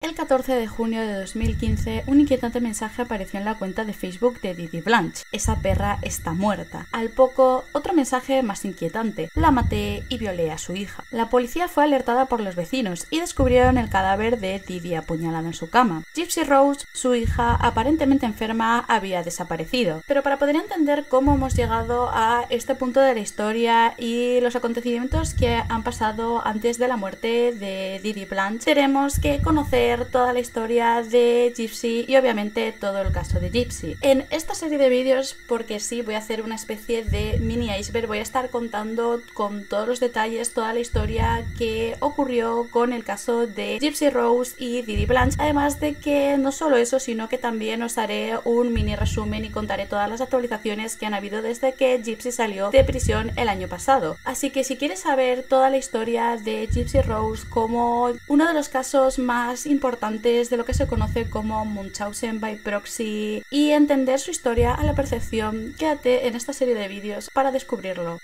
El 14 de junio de 2015, un inquietante mensaje apareció en la cuenta de Facebook de Didi Blanche. Esa perra está muerta. Al poco, otro mensaje más inquietante. La maté y violé a su hija. La policía fue alertada por los vecinos y descubrieron el cadáver de Didi apuñalado en su cama. Gypsy Rose, su hija, aparentemente enferma, había desaparecido. Pero para poder entender cómo hemos llegado a este punto de la historia y los acontecimientos que han pasado antes de la muerte de Didi Blanche, tenemos que conocer toda la historia de Gypsy y obviamente todo el caso de Gypsy. En esta serie de vídeos, porque sí, voy a hacer una especie de mini iceberg, voy a estar contando con todos los detalles toda la historia que ocurrió con el caso de Gypsy Rose y Didi Blanche, además de que no solo eso, sino que también os haré un mini resumen y contaré todas las actualizaciones que han habido desde que Gypsy salió de prisión el año pasado. Así que si quieres saber toda la historia de Gypsy Rose como uno de los casos más importantes de lo que se conoce como Munchausen by proxy y entender su historia a la perfección, quédate en esta serie de vídeos para descubrirlo.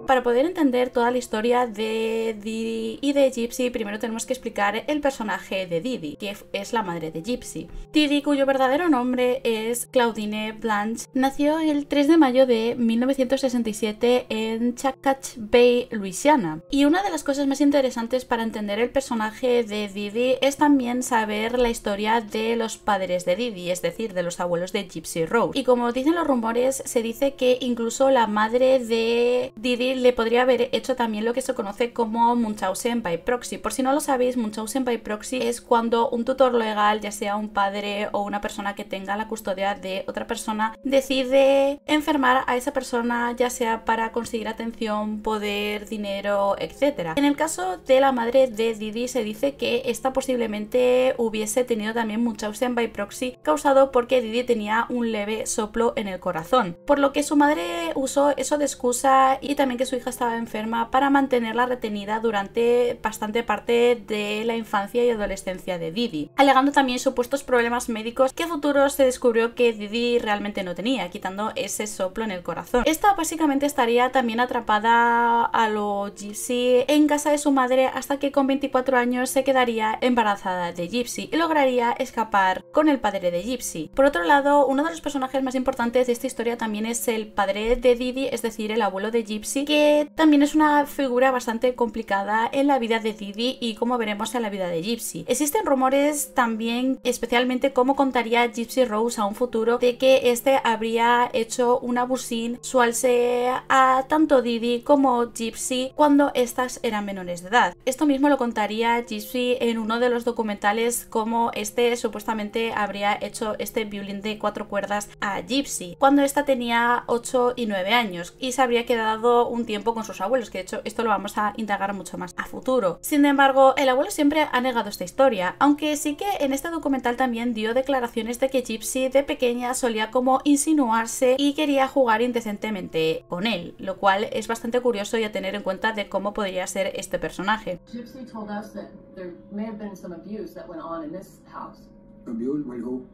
Para poder entender toda la historia de Didi y de Gypsy, primero tenemos que explicar el personaje de Didi, que es la madre de Gypsy. Didi, cuyo verdadero nombre es Claudine Blanche, nació el 3 de mayo de 1967 en Chacach Bay, Luisiana. Y una de las cosas más interesantes para entender el personaje de Didi es también saber la historia de los padres de Didi, es decir, de los abuelos de Gypsy Rose. Y como dicen los rumores, se dice que incluso la madre de Didi le podría haber hecho también lo que se conoce como Munchausen by proxy. Por si no lo sabéis, Munchausen by proxy es cuando un tutor legal, ya sea un padre o una persona que tenga la custodia de otra persona, decide enfermar a esa persona, ya sea para conseguir atención, poder, dinero, etc. En el caso de la madre de Didi se dice que esta posiblemente hubiese tenido también Munchausen by proxy causado porque Didi tenía un leve soplo en el corazón, por lo que su madre usó eso de excusa y también que su hija estaba enferma para mantenerla retenida durante bastante parte de la infancia y adolescencia de Didi, alegando también supuestos problemas médicos que a futuro se descubrió que Didi realmente no tenía, quitando ese soplo en el corazón. Esta básicamente estaría también atrapada a lo Gypsy en casa de su madre hasta que con 24 años se quedaría embarazada de Gypsy y lograría escapar con el padre de Gypsy. Por otro lado, uno de los personajes más importantes de esta historia también es el padre de Didi, es decir, el abuelo de Gypsy, que también es una figura bastante complicada en la vida de Didi y como veremos en la vida de Gypsy. Existen rumores también, especialmente cómo contaría Gypsy Rose a un futuro, de que este habría hecho un abusín sualse a tanto Didi como Gypsy cuando estas eran menores de edad. Esto mismo lo contaría Gypsy en uno de los documentales, como este supuestamente habría hecho este violín de 4 cuerdas a Gypsy cuando esta tenía 8 y 9 años y se habría quedado un tiempo con sus abuelos, que de hecho esto lo vamos a indagar mucho más a futuro. Sin embargo, el abuelo siempre ha negado esta historia, aunque sí que en este documental también dio declaraciones de que Gypsy de pequeña solía como insinuarse y quería jugar indecentemente con él, lo cual es bastante curioso y a tener en cuenta de cómo podría ser este personaje. Gypsy told us that there may have been some abuse that went on in this house. Abuse with who?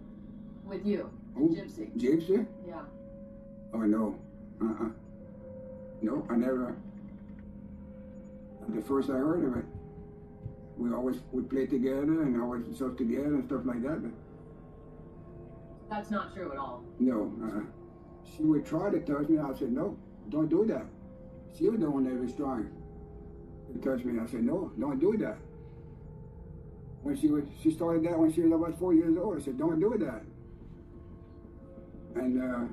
With you, Who? Gypsy. Gypsy? Yeah. Oh no. No, I never. The first I heard of it, we always would play together and always stuff together and stuff like that. But That's not true at all. no, she would try to touch me. I said no, don't do that. She was the one that was trying to touch me. I said no, don't do that. When she started that when she was about 4 years old. I said don't do that. And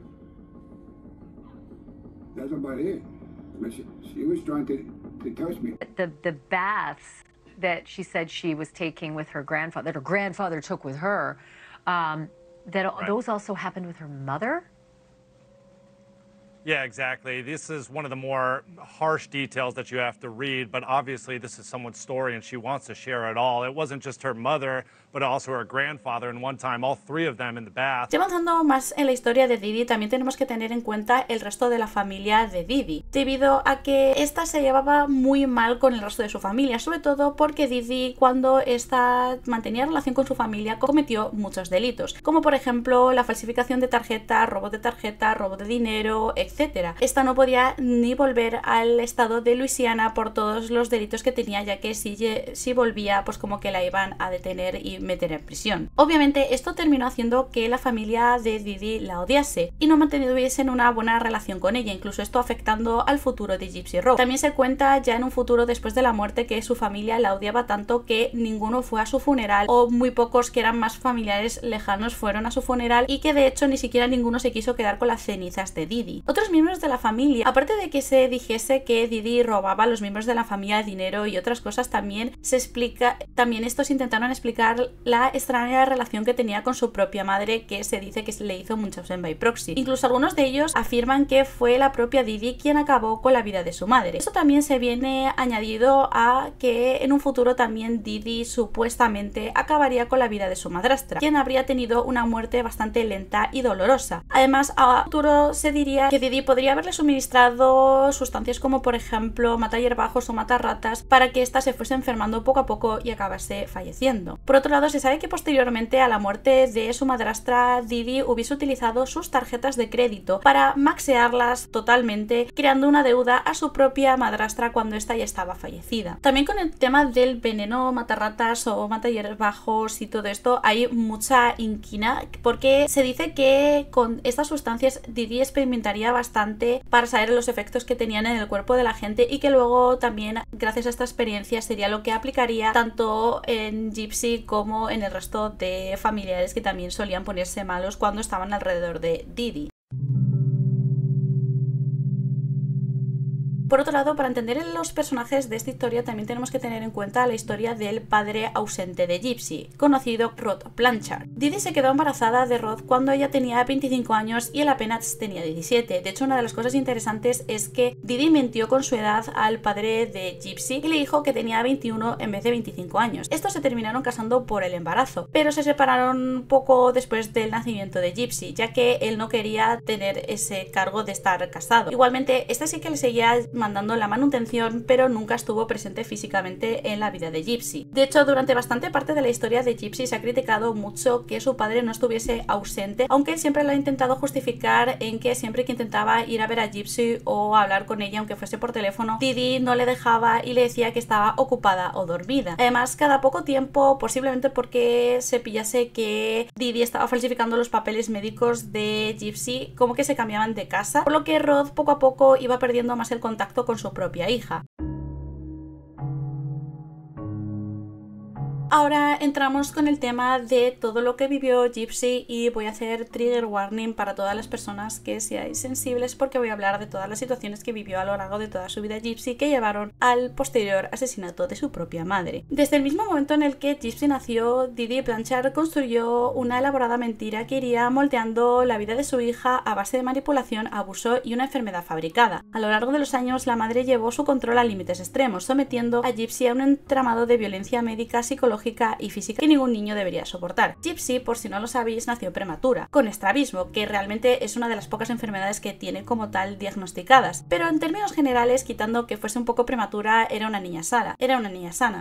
that's about it. But she was trying to touch me. The baths that she said she was taking with her grandfather, that her grandfather took with her, those also happened with her mother? Yeah, exactly. This is one of the more harsh details that you have to read, but obviously this is someone's story and she wants to share it all. It wasn't just her mother, but also her grandfather, and one time all 3 of them in the bath. Ya avanzando más en la historia de Didi, también tenemos que tener en cuenta el resto de la familia de Didi, debido a que esta se llevaba muy mal con el resto de su familia, sobre todo porque Didi, cuando esta mantenía relación con su familia, cometió muchos delitos, como por ejemplo la falsificación de tarjeta, robo de dinero, etc. etc. Esta no podía ni volver al estado de Luisiana por todos los delitos que tenía, ya que si volvía, pues como que la iban a detener y meter en prisión. Obviamente esto terminó haciendo que la familia de Didi la odiase y no mantuviesen una buena relación con ella, incluso esto afectando al futuro de Gypsy Rose. También se cuenta ya en un futuro después de la muerte que su familia la odiaba tanto que ninguno fue a su funeral, o muy pocos que eran más familiares lejanos fueron a su funeral, y que de hecho ni siquiera ninguno se quiso quedar con las cenizas de Didi. Otros miembros de la familia, aparte de que se dijese que Didi robaba a los miembros de la familia dinero y otras cosas, también estos intentaron explicar la extraña relación que tenía con su propia madre, que se dice que le hizo Munchausen by proxy. Incluso algunos de ellos afirman que fue la propia Didi quien acabó con la vida de su madre. Esto también se viene añadido a que en un futuro también Didi supuestamente acabaría con la vida de su madrastra, quien habría tenido una muerte bastante lenta y dolorosa. Además, a futuro se diría que Didi podría haberle suministrado sustancias como por ejemplo matahierbajos o matarratas para que ésta se fuese enfermando poco a poco y acabase falleciendo. Por otro lado, se sabe que posteriormente a la muerte de su madrastra, Didi hubiese utilizado sus tarjetas de crédito para maxearlas totalmente, creando una deuda a su propia madrastra cuando ésta ya estaba fallecida. También con el tema del veneno, matarratas o matahierbajos y todo esto hay mucha inquina, porque se dice que con estas sustancias Didi experimentaría bastante para saber los efectos que tenían en el cuerpo de la gente, y que luego también gracias a esta experiencia sería lo que aplicaría tanto en Gypsy como en el resto de familiares que también solían ponerse malos cuando estaban alrededor de Didi. Por otro lado, para entender los personajes de esta historia también tenemos que tener en cuenta la historia del padre ausente de Gypsy, conocido Rod Blanchard. Didi se quedó embarazada de Rod cuando ella tenía 25 años y él apenas tenía 17. De hecho, una de las cosas interesantes es que Didi mintió con su edad al padre de Gypsy y le dijo que tenía 21 en vez de 25 años. Estos se terminaron casando por el embarazo, pero se separaron poco después del nacimiento de Gypsy, ya que él no quería tener ese cargo de estar casado. Igualmente, este sí que le seguía mandando la manutención, pero nunca estuvo presente físicamente en la vida de Gypsy. De hecho, durante bastante parte de la historia de Gypsy se ha criticado mucho que su padre no estuviese ausente, aunque él siempre lo ha intentado justificar en que siempre que intentaba ir a ver a Gypsy o hablar con ella, aunque fuese por teléfono, Didi no le dejaba y le decía que estaba ocupada o dormida. Además, cada poco tiempo, posiblemente porque se pillase que Didi estaba falsificando los papeles médicos de Gypsy, como que se cambiaban de casa, por lo que Rod poco a poco iba perdiendo más el contacto con su propia hija. Ahora entramos con el tema de todo lo que vivió Gypsy, y voy a hacer trigger warning para todas las personas que seáis sensibles, porque voy a hablar de todas las situaciones que vivió a lo largo de toda su vida Gypsy que llevaron al posterior asesinato de su propia madre. Desde el mismo momento en el que Gypsy nació, Didi Blanchard construyó una elaborada mentira que iría moldeando la vida de su hija a base de manipulación, abuso y una enfermedad fabricada. A lo largo de los años, la madre llevó su control a límites extremos, sometiendo a Gypsy a un entramado de violencia médica, psicológica y física que ningún niño debería soportar. Gypsy, por si no lo sabéis, nació prematura, con estrabismo, que realmente es una de las pocas enfermedades que tiene como tal diagnosticadas, pero en términos generales, quitando que fuese un poco prematura, era una niña sana.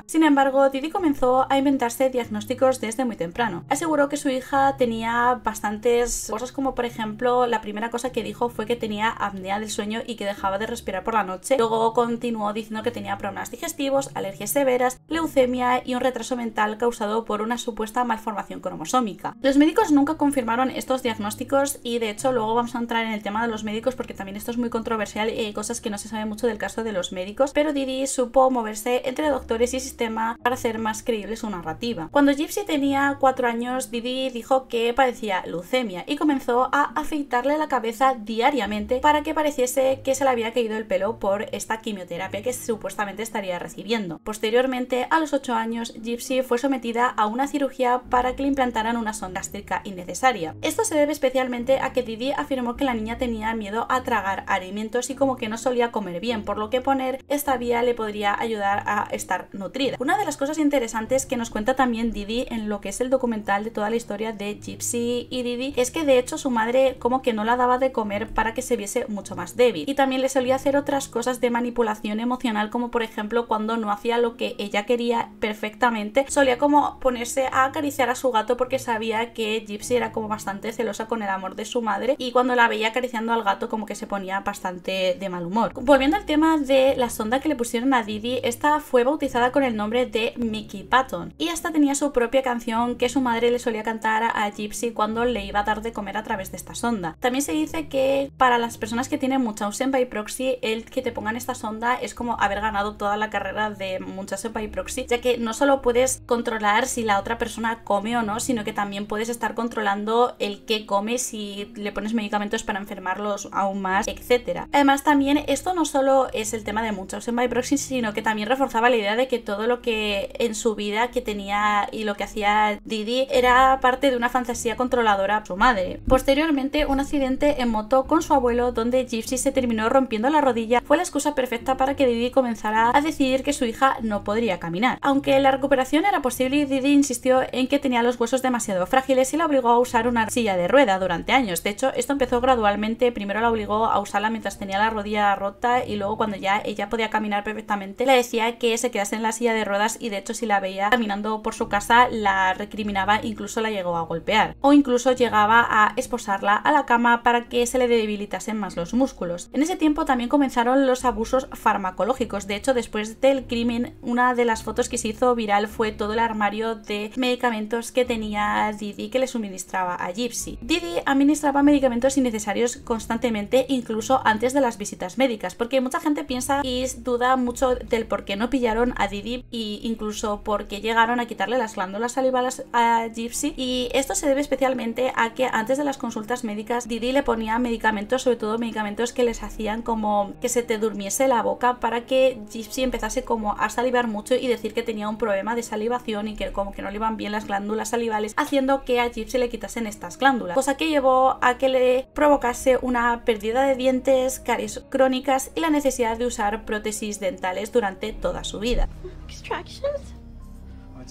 Sin embargo, Didi comenzó a inventarse diagnósticos desde muy temprano. Aseguró que su hija tenía bastantes cosas, como por ejemplo, la primera cosa que dijo fue que tenía apnea del sueño y que dejaba de respirar por la noche. Luego continuó diciendo que tenía problemas digestivos, alergias severas, leucemia y un retraso mental causado por una supuesta malformación cromosómica. Los médicos nunca confirmaron estos diagnósticos, y de hecho luego vamos a entrar en el tema de los médicos, porque también esto es muy controversial y hay cosas que no se sabe mucho del caso de los médicos, pero Didi supo moverse entre doctores y sistema para hacer más creíble su narrativa. Cuando Gypsy tenía 4 años, Didi dijo que padecía leucemia y comenzó a afeitarle la cabeza diariamente para que pareciese que se le había caído el pelo por esta quimioterapia que supuestamente estaría recibiendo. Posteriormente, a los 8 años, Gypsy fue sometida a una cirugía para que le implantaran una sonda gástrica innecesaria. Esto se debe especialmente a que Didi afirmó que la niña tenía miedo a tragar alimentos y como que no solía comer bien, por lo que poner esta vía le podría ayudar a estar nutrida. Una de las cosas interesantes que nos cuenta también Didi en lo que es el documental de toda la historia de Gypsy y Didi es que de hecho su madre como que no la daba de comer para que se viese mucho más débil, y también le solía hacer otras cosas de manipulación emocional, como por ejemplo cuando no hacía lo que ella quería perfectamente, básicamente solía como ponerse a acariciar a su gato porque sabía que Gypsy era como bastante celosa con el amor de su madre, y cuando la veía acariciando al gato como que se ponía bastante de mal humor. Volviendo al tema de la sonda que le pusieron a Didi, esta fue bautizada con el nombre de Mickey Patton, y esta tenía su propia canción que su madre le solía cantar a Gypsy cuando le iba a dar de comer a través de esta sonda. También se dice que para las personas que tienen Munchausen by proxy, el que te pongan esta sonda es como haber ganado toda la carrera de Munchausen by proxy, ya que no solo puedes controlar si la otra persona come o no, sino que también puedes estar controlando el qué come, si le pones medicamentos para enfermarlos aún más, etcétera. Además, también esto no solo es el tema de Munchausen by proxy, sino que también reforzaba la idea de que todo lo que en su vida que tenía y lo que hacía Didi era parte de una fantasía controladora a su madre. Posteriormente, un accidente en moto con su abuelo donde Gypsy se terminó rompiendo la rodilla fue la excusa perfecta para que Didi comenzara a decidir que su hija no podría caminar. Aunque la recuperación era posible, Didi insistió en que tenía los huesos demasiado frágiles y la obligó a usar una silla de rueda durante años. De hecho, esto empezó gradualmente. Primero la obligó a usarla mientras tenía la rodilla rota, y luego cuando ya ella podía caminar perfectamente le decía que se quedase en la silla de ruedas, y de hecho si la veía caminando por su casa la recriminaba, incluso la llegó a golpear, o incluso llegaba a esposarla a la cama para que se le debilitasen más los músculos. En ese tiempo también comenzaron los abusos farmacológicos. De hecho, después del crimen, una de las fotos que se hizo viral fue todo el armario de medicamentos que tenía Didi que le suministraba a Gypsy. Didi administraba medicamentos innecesarios constantemente, incluso antes de las visitas médicas, porque mucha gente piensa y duda mucho del por qué no pillaron a Didi e incluso por qué llegaron a quitarle las glándulas salivales a Gypsy, y esto se debe especialmente a que antes de las consultas médicas Didi le ponía medicamentos, sobre todo medicamentos que les hacían como que se te durmiese la boca, para que Gypsy empezase como a salivar mucho y decir que tenía un problema de salivación y que como que no le iban bien las glándulas salivales, haciendo que a Gypsy le quitasen estas glándulas, cosa que llevó a que le provocase una pérdida de dientes, caries crónicas y la necesidad de usar prótesis dentales durante toda su vida. Extractions?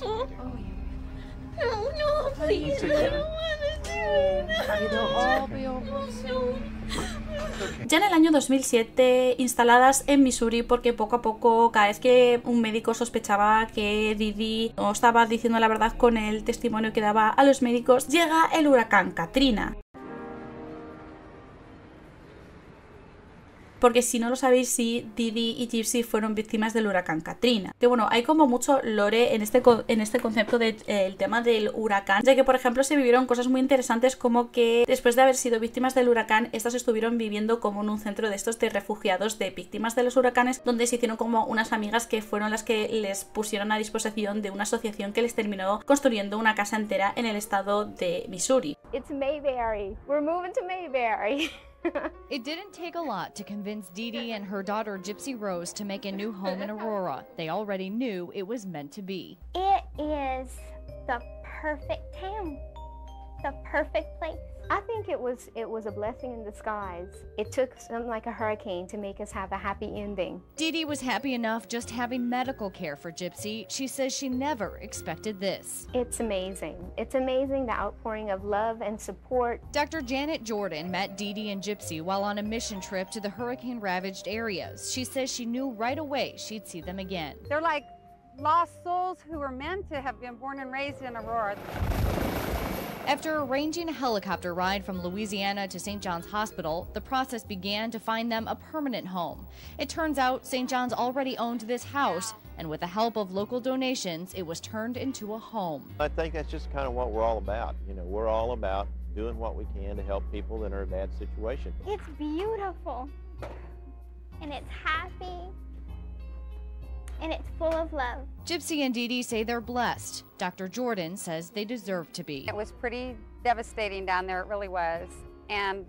Oh, no, please, I don't want to do it. Ya en el año 2007, instaladas en Missouri, porque poco a poco, cada vez que un médico sospechaba que Didi no estaba diciendo la verdad con el testimonio que daba a los médicos, llega el huracán Katrina. Porque si no lo sabéis, sí, Didi y Gypsy fueron víctimas del huracán Katrina. Que bueno, hay como mucho lore en este concepto del tema del huracán, ya que por ejemplo se vivieron cosas muy interesantes, como que después de haber sido víctimas del huracán, estas estuvieron viviendo como en un centro de estos de refugiados de víctimas de los huracanes, donde se hicieron como unas amigas que fueron las que les pusieron a disposición de una asociación que les terminó construyendo una casa entera en el estado de Missouri. It's Mayberry. We're moving to Mayberry. It didn't take a lot to convince Didi and her daughter Gypsy Rose to make a new home in Aurora. They already knew it was meant to be. It is the perfect town, the perfect place. I think it was a blessing in disguise. It took something like a hurricane to make us have a happy ending. Didi was happy enough just having medical care for Gypsy. She says she never expected this. It's amazing. It's amazing, the outpouring of love and support. Dr. Janet Jordan met Didi and Gypsy while on a mission trip to the hurricane-ravaged areas. She says she knew right away she'd see them again. They're like lost souls who were meant to have been born and raised in Aurora. After arranging a helicopter ride from Louisiana to St. John's Hospital, the process began to find them a permanent home. It turns out St. John's already owned this house, and with the help of local donations, it was turned into a home. I think that's just kind of what we're all about. You know, we're all about doing what we can to help people that are in a bad situation. It's beautiful, and it's happy, and it's full of love. Gypsy and Didi say they're blessed. Dr. Jordan says they deserve to be. It was pretty devastating down there, it really was. And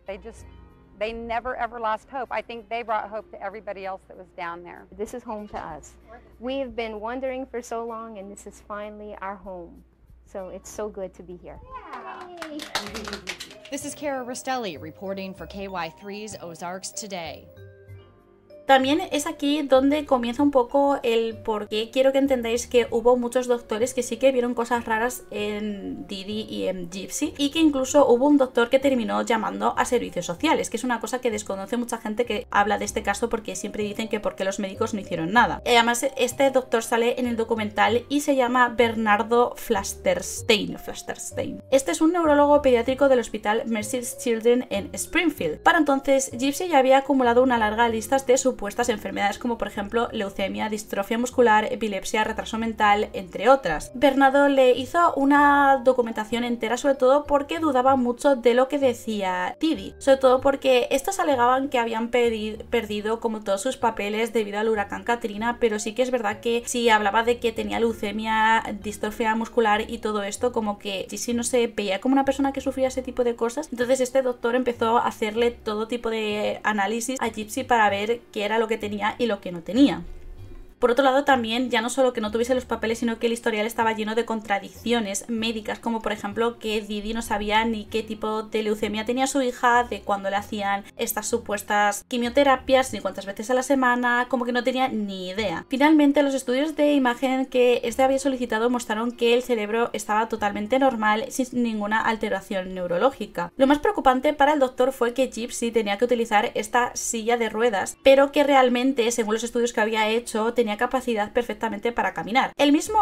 they never ever lost hope. I think they brought hope to everybody else that was down there. This is home to us. We have been wandering for so long, and this is finally our home. So it's so good to be here. Yay. This is Kara Rastelli reporting for KY3's Ozarks Today. También es aquí donde comienza un poco el por qué quiero que entendáis que hubo muchos doctores que sí que vieron cosas raras en Didi y en Gypsy, y que incluso hubo un doctor que terminó llamando a servicios sociales, que es una cosa que desconoce mucha gente que habla de este caso, porque siempre dicen que porque los médicos no hicieron nada. Además, este doctor sale en el documental y se llama Bernardo Flasterstein. Este es un neurólogo pediátrico del hospital Mercy's Children en Springfield. Para entonces, Gypsy ya había acumulado una larga lista de supuestas enfermedades como por ejemplo leucemia, distrofia muscular, epilepsia, retraso mental, entre otras. Bernardo le hizo una documentación entera, sobre todo porque dudaba mucho de lo que decía Didi, sobre todo porque estos alegaban que habían perdido como todos sus papeles debido al huracán Katrina, pero sí que es verdad que si hablaba de que tenía leucemia, distrofia muscular y todo esto, como que Gypsy no se veía como una persona que sufría ese tipo de cosas. Entonces este doctor empezó a hacerle todo tipo de análisis a Gypsy para ver qué era lo que tenía y lo que no tenía. Por otro lado, también ya no solo que no tuviese los papeles, sino que el historial estaba lleno de contradicciones médicas, como por ejemplo que Didi no sabía ni qué tipo de leucemia tenía su hija, de cuándo le hacían estas supuestas quimioterapias, ni cuántas veces a la semana, como que no tenía ni idea. Finalmente, los estudios de imagen que este había solicitado mostraron que el cerebro estaba totalmente normal, sin ninguna alteración neurológica. Lo más preocupante para el doctor fue que Gypsy tenía que utilizar esta silla de ruedas, pero que realmente, según los estudios que había hecho, tenía capacidad perfectamente para caminar. Él mismo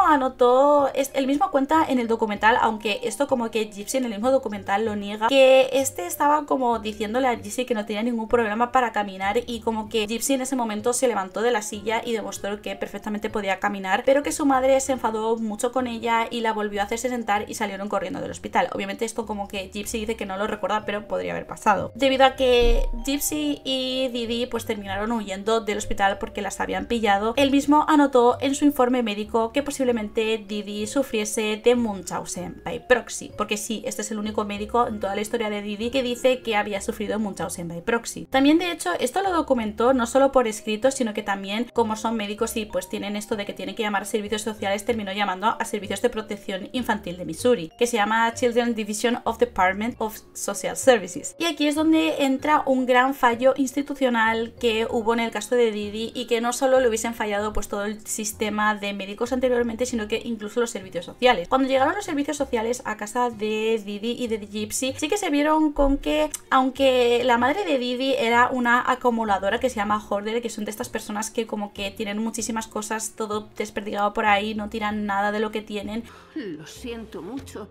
cuenta en el documental, aunque esto como que Gypsy en el mismo documental lo niega, que este estaba como diciéndole a Gypsy que no tenía ningún problema para caminar, y como que Gypsy en ese momento se levantó de la silla y demostró que perfectamente podía caminar, pero que su madre se enfadó mucho con ella y la volvió a hacerse sentar y salieron corriendo del hospital. Obviamente esto como que Gypsy dice que no lo recuerda, pero podría haber pasado. Debido a que Gypsy y Didi pues terminaron huyendo del hospital porque las habían pillado, él mismo anotó en su informe médico que posiblemente Didi sufriese de Munchausen by proxy, porque sí, este es el único médico en toda la historia de Didi que dice que había sufrido Munchausen by proxy. También, de hecho, esto lo documentó no solo por escrito, sino que también, como son médicos y pues tienen esto de que tienen que llamar a servicios sociales, terminó llamando a servicios de protección infantil de Missouri, que se llama Children's Division of Department of Social Services. Y aquí es donde entra un gran fallo institucional que hubo en el caso de Didi, y que no solo le hubiesen fallado pues todo el sistema de médicos anteriormente, sino que incluso los servicios sociales. Cuando llegaron los servicios sociales a casa de Didi y de Gypsy, sí que se vieron con que, aunque la madre de Didi era una acumuladora que se llama hoarder, que son de estas personas que como que tienen muchísimas cosas, todo desperdigado por ahí, no tiran nada de lo que tienen. Lo siento mucho.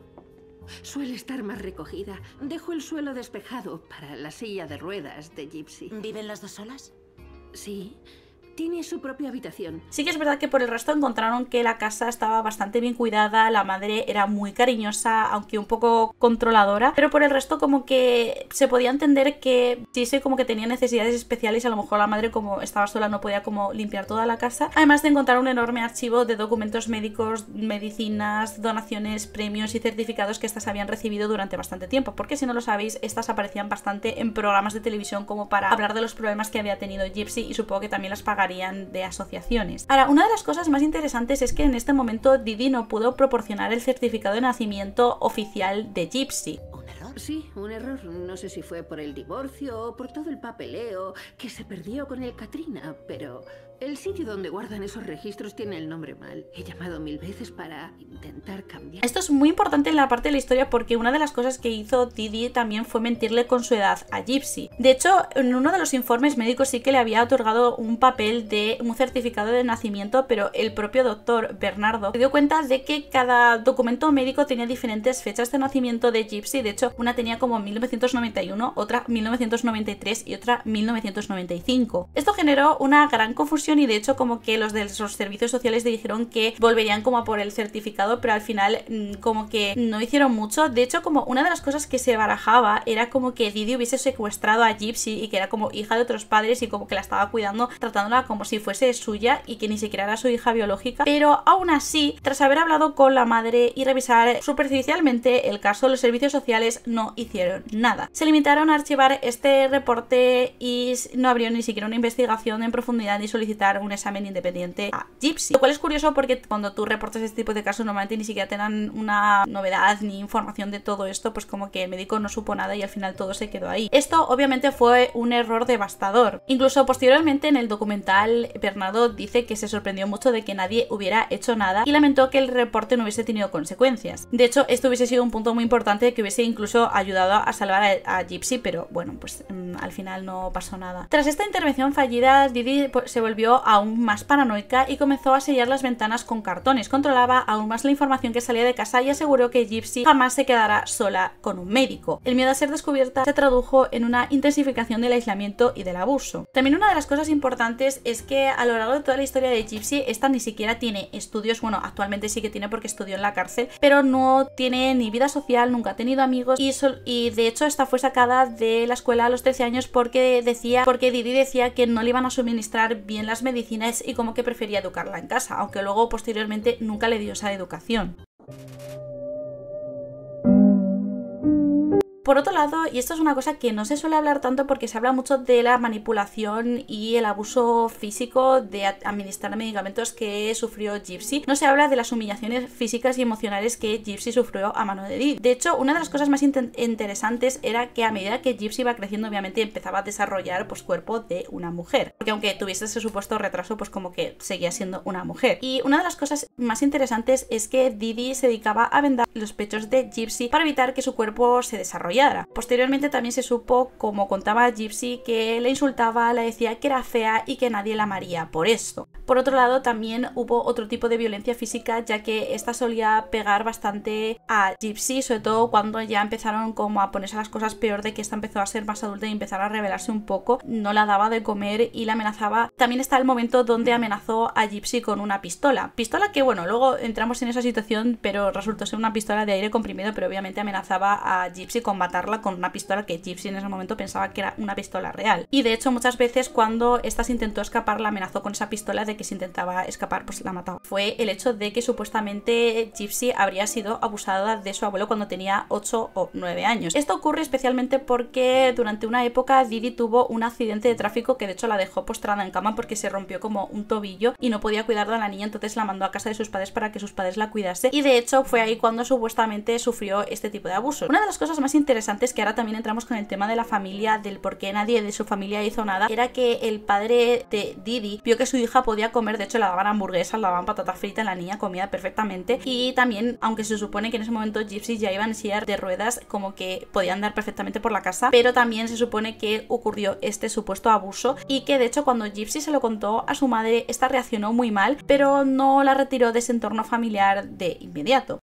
Suele estar más recogida. Dejo el suelo despejado para la silla de ruedas de Gypsy. ¿Viven las dos solas? Sí. Tiene su propia habitación. Sí que es verdad que por el resto encontraron que la casa estaba bastante bien cuidada, la madre era muy cariñosa, aunque un poco controladora, pero por el resto como que se podía entender que sí, como que tenía necesidades especiales, y a lo mejor la madre, como estaba sola, no podía como limpiar toda la casa. Además de encontrar un enorme archivo de documentos médicos, medicinas, donaciones, premios y certificados que estas habían recibido durante bastante tiempo, porque si no lo sabéis, estas aparecían bastante en programas de televisión como para hablar de los problemas que había tenido Gypsy, y supongo que también las pagarían de asociaciones. Ahora, una de las cosas más interesantes es que en este momento Didi no pudo proporcionar el certificado de nacimiento oficial de Gypsy. ¿Un error? Sí, un error. No sé si fue por el divorcio o por todo el papeleo que se perdió con el Katrina, pero el sitio donde guardan esos registros tiene el nombre mal. He llamado 1000 veces para intentar cambiar. Esto es muy importante en la parte de la historia, porque una de las cosas que hizo Didi también fue mentirle con su edad a Gypsy. De hecho, en uno de los informes médicos sí que le había otorgado un papel de un certificado de nacimiento, pero el propio doctor Bernardo se dio cuenta de que cada documento médico tenía diferentes fechas de nacimiento de Gypsy. De hecho, una tenía como 1991, otra 1993 y otra 1995. Esto generó una gran confusión, y de hecho como que los de los servicios sociales dijeron que volverían como a por el certificado, pero al final como que no hicieron mucho. De hecho, como una de las cosas que se barajaba era como que Didi hubiese secuestrado a Gypsy y que era como hija de otros padres, y como que la estaba cuidando, tratándola como si fuese suya y que ni siquiera era su hija biológica. Pero aún así, tras haber hablado con la madre y revisar superficialmente el caso, los servicios sociales no hicieron nada. Se limitaron a archivar este reporte y no abrieron ni siquiera una investigación en profundidad ni solicitaron solicitar un examen independiente a Gypsy. Lo cual es curioso porque cuando tú reportas este tipo de casos normalmente ni siquiera te dan una novedad ni información de todo esto, pues como que el médico no supo nada y al final todo se quedó ahí. Esto obviamente fue un error devastador. Incluso posteriormente en el documental Bernardo dice que se sorprendió mucho de que nadie hubiera hecho nada y lamentó que el reporte no hubiese tenido consecuencias. De hecho, esto hubiese sido un punto muy importante que hubiese incluso ayudado a salvar a Gypsy, pero bueno, pues al final no pasó nada. Tras esta intervención fallida, Didi se volvió aún más paranoica y comenzó a sellar las ventanas con cartones. Controlaba aún más la información que salía de casa y aseguró que Gypsy jamás se quedará sola con un médico. El miedo a ser descubierta se tradujo en una intensificación del aislamiento y del abuso. También una de las cosas importantes es que a lo largo de toda la historia de Gypsy, esta ni siquiera tiene estudios, bueno, actualmente sí que tiene porque estudió en la cárcel, pero no tiene ni vida social, nunca ha tenido amigos y de hecho esta fue sacada de la escuela a los 13 años porque Didi decía que no le iban a suministrar bien las medicinas y como que prefería educarla en casa, aunque luego posteriormente nunca le dio esa educación. Por otro lado, y esto es una cosa que no se suele hablar tanto porque se habla mucho de la manipulación y el abuso físico de administrar medicamentos que sufrió Gypsy, no se habla de las humillaciones físicas y emocionales que Gypsy sufrió a mano de Didi. De hecho, una de las cosas más interesantes era que a medida que Gypsy iba creciendo, obviamente empezaba a desarrollar pues cuerpo de una mujer, porque aunque tuviese ese supuesto retraso, pues como que seguía siendo una mujer. Y una de las cosas más interesantes es que Didi se dedicaba a vendar los pechos de Gypsy para evitar que su cuerpo se desarrollara. Posteriormente también se supo, como contaba Gypsy, que le insultaba, le decía que era fea y que nadie la amaría por esto. Por otro lado, también hubo otro tipo de violencia física, ya que esta solía pegar bastante a Gypsy, sobre todo cuando ya empezaron como a ponerse las cosas peor, de que esta empezó a ser más adulta y empezar a rebelarse un poco. No la daba de comer y la amenazaba. También está el momento donde amenazó a Gypsy con una pistola. Pistola que, bueno, luego entramos en esa situación, pero resultó ser una pistola de aire comprimido, pero obviamente amenazaba a Gypsy con matarla con una pistola que Gypsy en ese momento pensaba que era una pistola real. Y de hecho muchas veces cuando esta se intentó escapar la amenazó con esa pistola, de que si intentaba escapar pues la mataba. Fue el hecho de que supuestamente Gypsy habría sido abusada de su abuelo cuando tenía 8 o 9 años. Esto ocurre especialmente porque durante una época Didi tuvo un accidente de tráfico que de hecho la dejó postrada en cama porque se rompió como un tobillo y no podía cuidar de la niña, entonces la mandó a casa de sus padres para que sus padres la cuidase, y de hecho fue ahí cuando supuestamente sufrió este tipo de abusos. Una de las cosas más interesantes, que ahora también entramos con el tema de la familia, del por qué nadie de su familia hizo nada, era que el padre de Didi vio que su hija podía comer, de hecho le daban hamburguesas, le daban patata frita, la niña comía perfectamente, y también, aunque se supone que en ese momento Gypsy ya iba en silla de ruedas, como que podía andar perfectamente por la casa, pero también se supone que ocurrió este supuesto abuso y que de hecho cuando Gypsy se lo contó a su madre, esta reaccionó muy mal, pero no la retiró de ese entorno familiar de inmediato.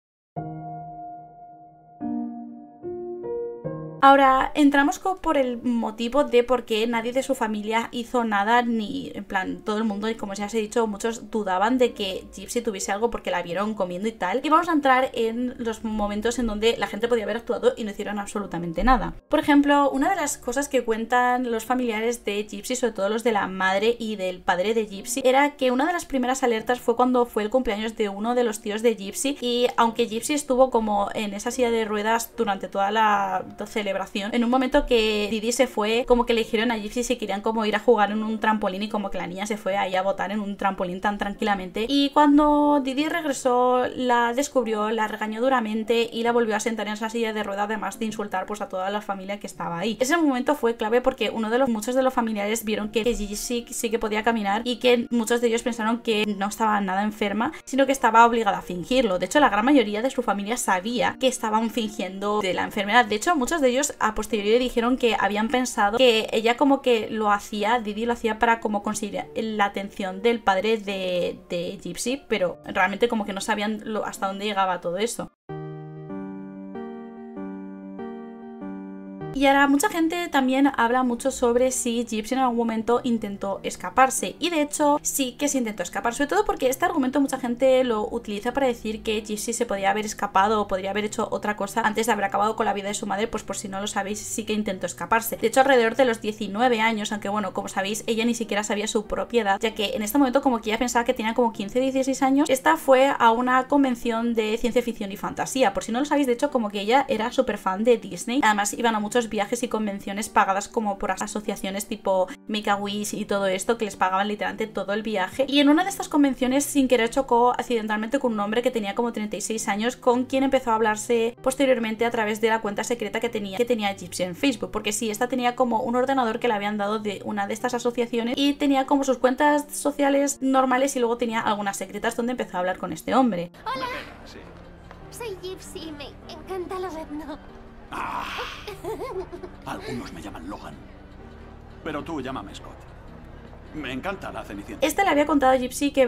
Ahora entramos por el motivo de por qué nadie de su familia hizo nada, ni en plan todo el mundo, y como ya os he dicho, muchos dudaban de que Gypsy tuviese algo porque la vieron comiendo y tal, y vamos a entrar en los momentos en donde la gente podía haber actuado y no hicieron absolutamente nada. Por ejemplo, una de las cosas que cuentan los familiares de Gypsy, sobre todo los de la madre y del padre de Gypsy, era que una de las primeras alertas fue cuando fue el cumpleaños de uno de los tíos de Gypsy, y aunque Gypsy estuvo como en esa silla de ruedas durante toda la celebración, en un momento que Didi se fue, como que le dijeron a Gypsy si querían como ir a jugar en un trampolín, y como que la niña se fue ahí a botar en un trampolín tan tranquilamente, y cuando Didi regresó la descubrió, la regañó duramente y la volvió a sentar en esa silla de ruedas, además de insultar pues a toda la familia que estaba ahí. Ese momento fue clave porque muchos de los familiares vieron que Gypsy sí que podía caminar, y que muchos de ellos pensaron que no estaba nada enferma, sino que estaba obligada a fingirlo. De hecho, la gran mayoría de su familia sabía que estaban fingiendo de la enfermedad. De hecho, muchos de ellos a posteriori dijeron que habían pensado que ella como que lo hacía, Didi lo hacía para como conseguir la atención del padre de Gypsy, pero realmente como que no sabían hasta dónde llegaba todo eso. Y ahora mucha gente también habla mucho sobre si Gypsy en algún momento intentó escaparse, y de hecho sí que se intentó escapar, sobre todo porque este argumento mucha gente lo utiliza para decir que Gypsy se podía haber escapado o podría haber hecho otra cosa antes de haber acabado con la vida de su madre. Pues por si no lo sabéis, sí que intentó escaparse. De hecho, alrededor de los 19 años, aunque bueno, como sabéis, ella ni siquiera sabía su propia edad, ya que en este momento como que ella pensaba que tenía como 15-16 años, esta fue a una convención de ciencia ficción y fantasía. Por si no lo sabéis, de hecho como que ella era súper fan de Disney, además iban a muchos muchos viajes y convenciones pagadas como por asociaciones tipo Make-A-Wish y todo esto, que les pagaban literalmente todo el viaje. Y en una de estas convenciones sin querer chocó accidentalmente con un hombre que tenía como 36 años, con quien empezó a hablarse posteriormente a través de la cuenta secreta que tenía Gypsy en Facebook, porque sí, esta tenía como un ordenador que le habían dado de una de estas asociaciones y tenía como sus cuentas sociales normales y luego tenía algunas secretas donde empezó a hablar con este hombre. Hola. Sí. Soy Gypsy, me encanta lo etno. Algunos me llaman Logan, pero tú llámame Scott. Me encanta la Cenicienta. Este le había contado a Gypsy que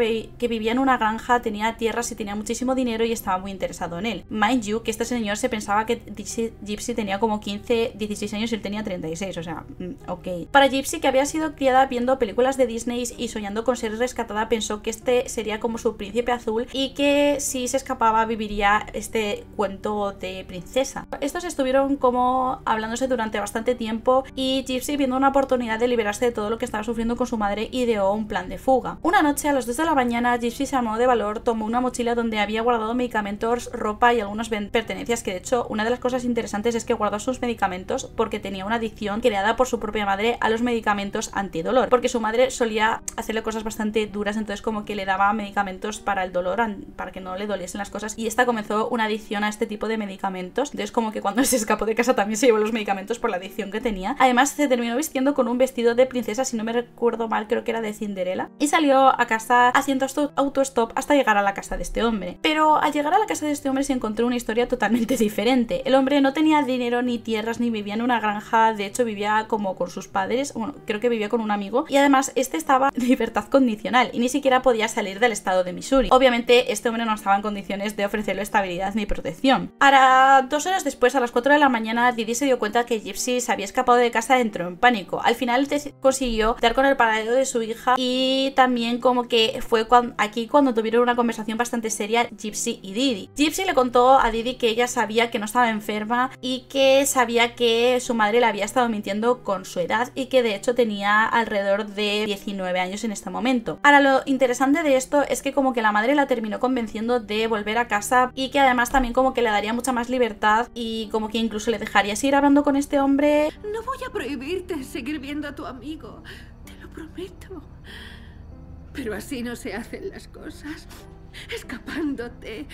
vivía en una granja, tenía tierras y tenía muchísimo dinero y estaba muy interesado en él. Mind you, que este señor se pensaba que Gypsy tenía como 15, 16 años y él tenía 36, o sea, ok. Para Gypsy, que había sido criada viendo películas de Disney y soñando con ser rescatada, pensó que este sería como su príncipe azul y que si se escapaba viviría este cuento de princesa. Estos estuvieron como hablándose durante bastante tiempo y Gypsy, viendo una oportunidad de liberarse de todo lo que estaba sufriendo con su madre, ideó un plan de fuga. Una noche a las 2 de la mañana, Gypsy se armó de valor, tomó una mochila donde había guardado medicamentos, ropa y algunas pertenencias, que de hecho una de las cosas interesantes es que guardó sus medicamentos porque tenía una adicción creada por su propia madre a los medicamentos antidolor, porque su madre solía hacerle cosas bastante duras, entonces como que le daba medicamentos para el dolor, para que no le doliesen las cosas, y esta comenzó una adicción a este tipo de medicamentos. Entonces como que cuando se escapó de casa también se llevó los medicamentos por la adicción que tenía. Además se terminó vistiendo con un vestido de princesa, si no me recuerdo mal, creo que era de Cinderella, y salió a casa haciendo autostop hasta llegar a la casa de este hombre. Pero al llegar a la casa de este hombre se encontró una historia totalmente diferente. El hombre no tenía dinero ni tierras, ni vivía en una granja, de hecho vivía como con sus padres, bueno, creo que vivía con un amigo, y además este estaba en libertad condicional y ni siquiera podía salir del estado de Missouri. Obviamente este hombre no estaba en condiciones de ofrecerle estabilidad ni protección. Ahora, 2 horas después, a las 4 de la mañana, Didi se dio cuenta que Gypsy se había escapado de casa, entró en pánico. Al final consiguió dar con el paradero de su hija y también como que fue aquí cuando tuvieron una conversación bastante seria Gypsy y Didi. Gypsy le contó a Didi que ella sabía que no estaba enferma y que sabía que su madre le había estado mintiendo con su edad y que de hecho tenía alrededor de 19 años en este momento. Ahora, lo interesante de esto es que como que la madre la terminó convenciendo de volver a casa y que además también como que le daría mucha más libertad y como que incluso le dejaría seguir hablando con este hombre. No voy a prohibirte seguir viendo a tu amigo, te lo prometo. Pero así no se hacen las cosas. Escapándote.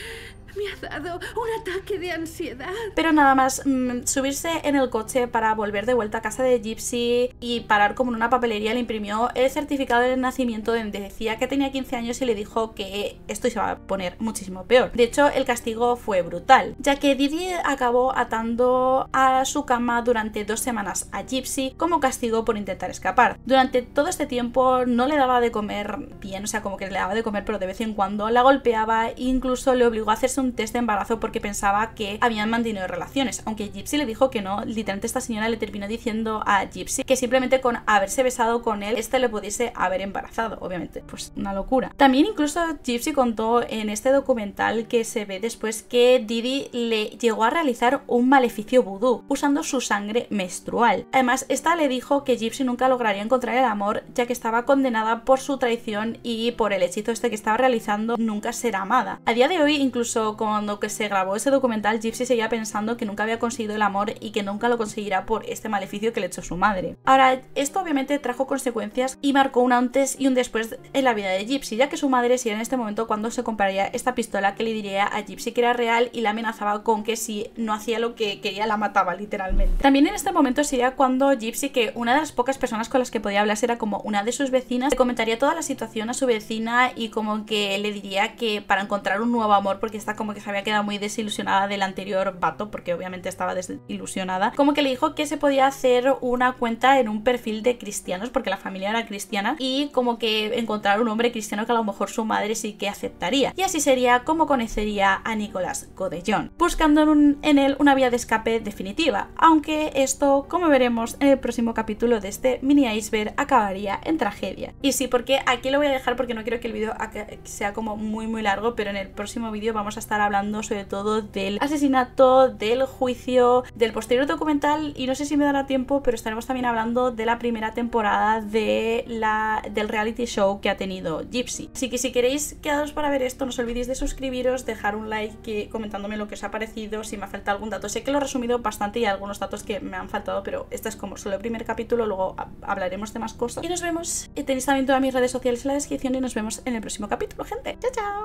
Me ha dado un ataque de ansiedad. Pero nada más subirse en el coche para volver de vuelta a casa de Gypsy y parar como en una papelería, le imprimió el certificado de nacimiento donde decía que tenía 15 años y le dijo que esto se va a poner muchísimo peor. De hecho, el castigo fue brutal, ya que Didi acabó atando a su cama durante 2 semanas a Gypsy como castigo por intentar escapar. Durante todo este tiempo no le daba de comer bien, o sea, como que le daba de comer pero de vez en cuando, la golpeaba e incluso le obligó a hacerse un test de embarazo porque pensaba que habían mantenido relaciones, aunque Gypsy le dijo que no. Literalmente esta señora le terminó diciendo a Gypsy que simplemente con haberse besado con él le pudiese haber embarazado. Obviamente, pues una locura. También incluso Gypsy contó en este documental que se ve después que Didi le llegó a realizar un maleficio vudú usando su sangre menstrual. Además, esta le dijo que Gypsy nunca lograría encontrar el amor, ya que estaba condenada por su traición y por el hechizo que estaba realizando nunca ser amada. A día de hoy, incluso cuando se grabó ese documental, Gypsy seguía pensando que nunca había conseguido el amor y que nunca lo conseguirá por este maleficio que le echó su madre. Ahora, esto obviamente trajo consecuencias y marcó un antes y un después en la vida de Gypsy, ya que su madre sería en este momento cuando se compraría esta pistola que le diría a Gypsy que era real y la amenazaba con que si no hacía lo que quería la mataba literalmente. También en este momento sería cuando Gypsy, que una de las pocas personas con las que podía hablar era como una de sus vecinas, le comentaría toda la situación a su vecina y como que le diría que para encontrar un nuevo amor, porque está como que se había quedado muy desilusionada del anterior vato, porque obviamente estaba desilusionada, como que le dijo que se podía hacer una cuenta en un perfil de cristianos porque la familia era cristiana y como que encontrar un hombre cristiano que a lo mejor su madre sí que aceptaría, y así sería como conocería a Nicolas Godellón, buscando en él una vía de escape definitiva, aunque esto, como veremos en el próximo capítulo de este mini iceberg, acabaría en tragedia. Y sí, porque aquí lo voy a dejar porque no quiero que el vídeo sea como muy largo, pero en el próximo vídeo vamos a estar estar hablando sobre todo del asesinato, del juicio, del posterior documental, y no sé si me dará tiempo, pero estaremos también hablando de la primera temporada del reality show que ha tenido Gypsy. Así que si queréis quedaros para ver esto, no os olvidéis de suscribiros, dejar un like comentándome lo que os ha parecido, si me ha faltado algún dato. Sé que lo he resumido bastante y hay algunos datos que me han faltado, pero este es como solo el primer capítulo, luego hablaremos de más cosas. Y nos vemos, tenéis también todas mis redes sociales en la descripción y nos vemos en el próximo capítulo, gente. ¡Chao, chao!